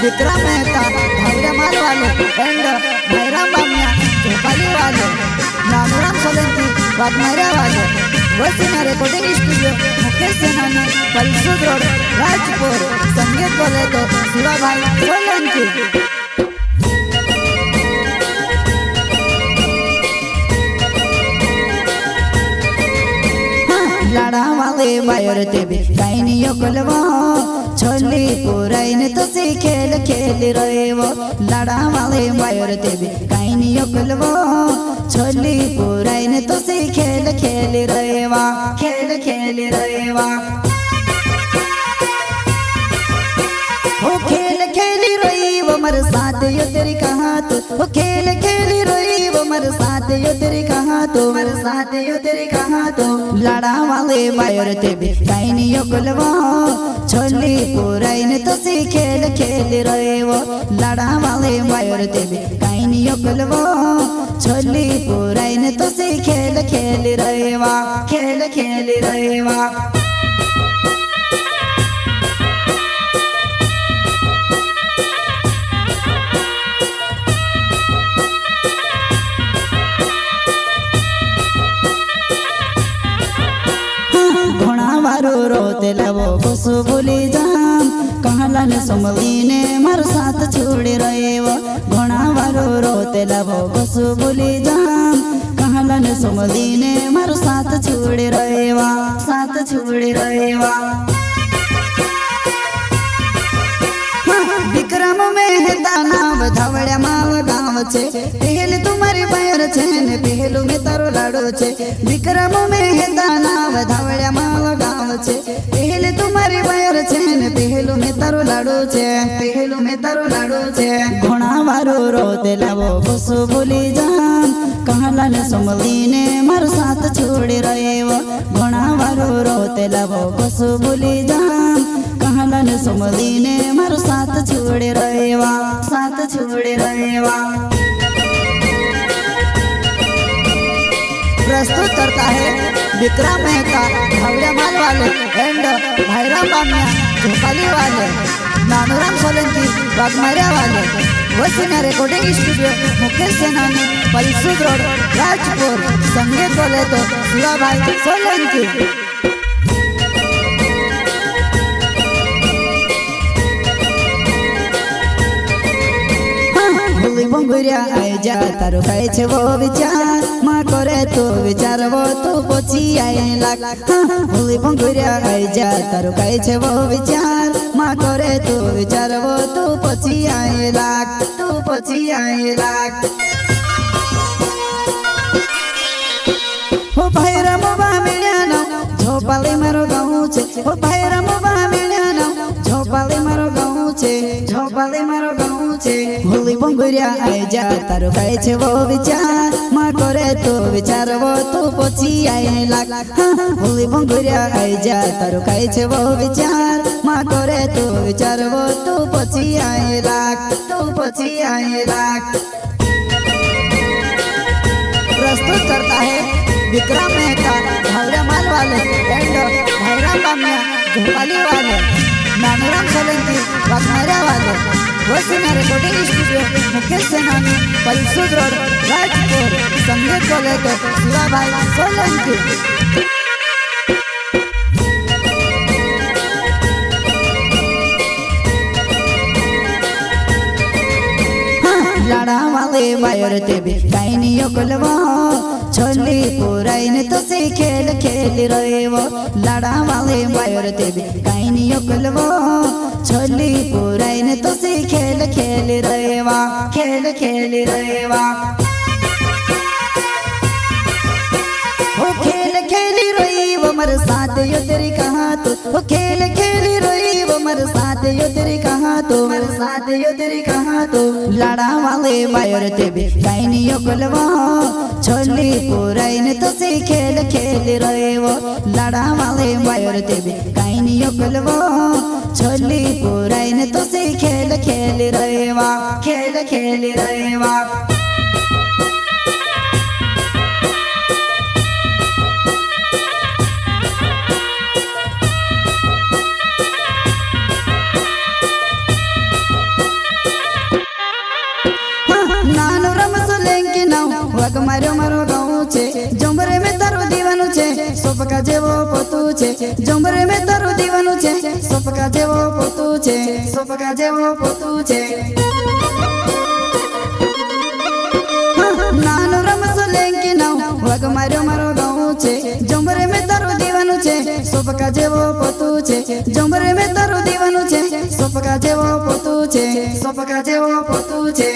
विक्रम मेहता धैर्यमाल वाले एंड भैरम बामिया झोपाली वाले नानूराम सोलंकी वाघमेरा वाले वसीना रिकॉर्डिंग स्टूडियो मुकेश सेनानी पलसूद रोड राजपुर संगीत बोले तो शिवा भाई सोलंकी। लाड़ा वाले बायर तेबे काइनी योकलवा छोली पुराइन तो से खेल खेल रहे वो लाड़ा वाले बायर तेबे काइनी योकलवा छोली पुराइन तो से खेल खेल रहे वा खेल खेल रहे वा ओ खेल खेल रही वो मर साथ यो तेरी कहाँ तो ओ खेल खेल रही वो मर साथ यो तेरी कहाँ तो मर साथ यो तेरी कहाँ तो लाड़ा वाले बायर तेबे काइनी योकलवा छोली पुराइन तो से खेल खेल रहे वो लाड़ा वाले बायर तेबे काइनी योकलवा छोली पुराइन तो से खेल खेल रहे वा खेल खेल रहे वा। रोते लवो बसु भूली जाम कहला ने समली ने मार साथ छोड़े रहे वो घोड़ा वारो रोते लवो बसु भूली जाम कहला ने समली ने मार साथ छोड़े रहे वा साथ छोड़े रहे वा। विक्रम मेहता नाम धावड़िया माल गाँव छे पहले तुम्हारी बायर छे ने पहलू में तारो लाडो छे विक्रम मेहता नाम धावड़िया माल गाँव छे पहले तुम्हारी बायर छे ने पहलू में तारो लाडो छे पहलू में तारो लाडो छे घोड़ा वारो रोते लावो बसु भूली जाम कहला ने समली ने मार साथ छोड़े रहे वो घोड़ा वारो रोते लावो बसु भूली जाम कहला ने समली ने मार साथ छोड़े रहे वा साथ छोड़े रहे वा। प्रस्तुत करता है विक्रम मेहता धैर्यमाल वाले एंड भैरम बामिया झोपाली वाले नानूराम सोलंकी वाघमेरा वाले वसीना रिकॉर्डिंग स्टूडियो मुकेश सेनानी पलसूद रोड राजपुर संगीत बोले तो शिवा भाई सोलंकी। बंगुरिया आई जा तारो खाए छे वो विचार माँ करे तो विचार वो तो पोची आए लाख बोली बंगुरिया आई जा तारो खाए छे वो विचार माँ करे तो विचार वो तो पोची आए लाख तो पोची आए लाख। हो भैरम बामियानो झोपाली मारो गाँव छे हो भैरम बामियानो झोपाली मारो गाँव छे झोपाली मारो गाँव छे होली बंगुरिया आई जा तारो खाए छे वो विचार माँ करे तो विचार वो तो पोची आए लाख होली बंगुरिया आई जा तारो खाए छे वो विचार माँ करे तो विचार वो तो पोची आए लाख तो पोची आए लाख। प्रस्तुत करता है विक्रम मेहता धैर्यमाल वाले एंड भैरम बामिया झोपाली वाले नानूराम सोलंकी वाघमेरा वाले वसीना रिकॉर्डिंग स्टूडियो मुकेश सेनानी पलसूद रोड राजपुर संगीत बोले तो शिवा भाई सोलंकी। लाड़ा वाले बायर तेबे काइनी योकलवा छोली पुराइन तो से खेल खेल रहे वो लाड़ा वाले बायर तेबे काइनी योकलवा छोली पुराइन तो से खेल खेल रहे वा खेल खेल रहे वा। ओ खेल खेल रही वो मर साथ यो तेरी कहाँ तो ओ खेल खेल रही वो मर साथ यो तेरी कहाँ तो मर साथ यो तेरी कहाँ तो लाड़ा वाले बायर तेबे काइनी योकलवा छोली पुराइन तो से खेल खेल रहे वो लाड़ा वाले बायर तेबे काइनी योकलवा छोली पुराइन तो से खेल खेल रहे वा खेल खेल रहे वा। સોપકા જેવો પોતું છે જંબરે મેં તારું દીવાનું છે સોપકા જેવો પોતું છે સોપકા જેવો પોતું છે નાનો રમસો લેંકી નાવ વગ માર્યો મારો ગાઉં છે જંબરે મેં તારું દીવાનું છે સોપકા જેવો પોતું છે જંબરે મેં તારું દીવાનું છે સોપકા જેવો પોતું છે સોપકા જેવો પોતું છે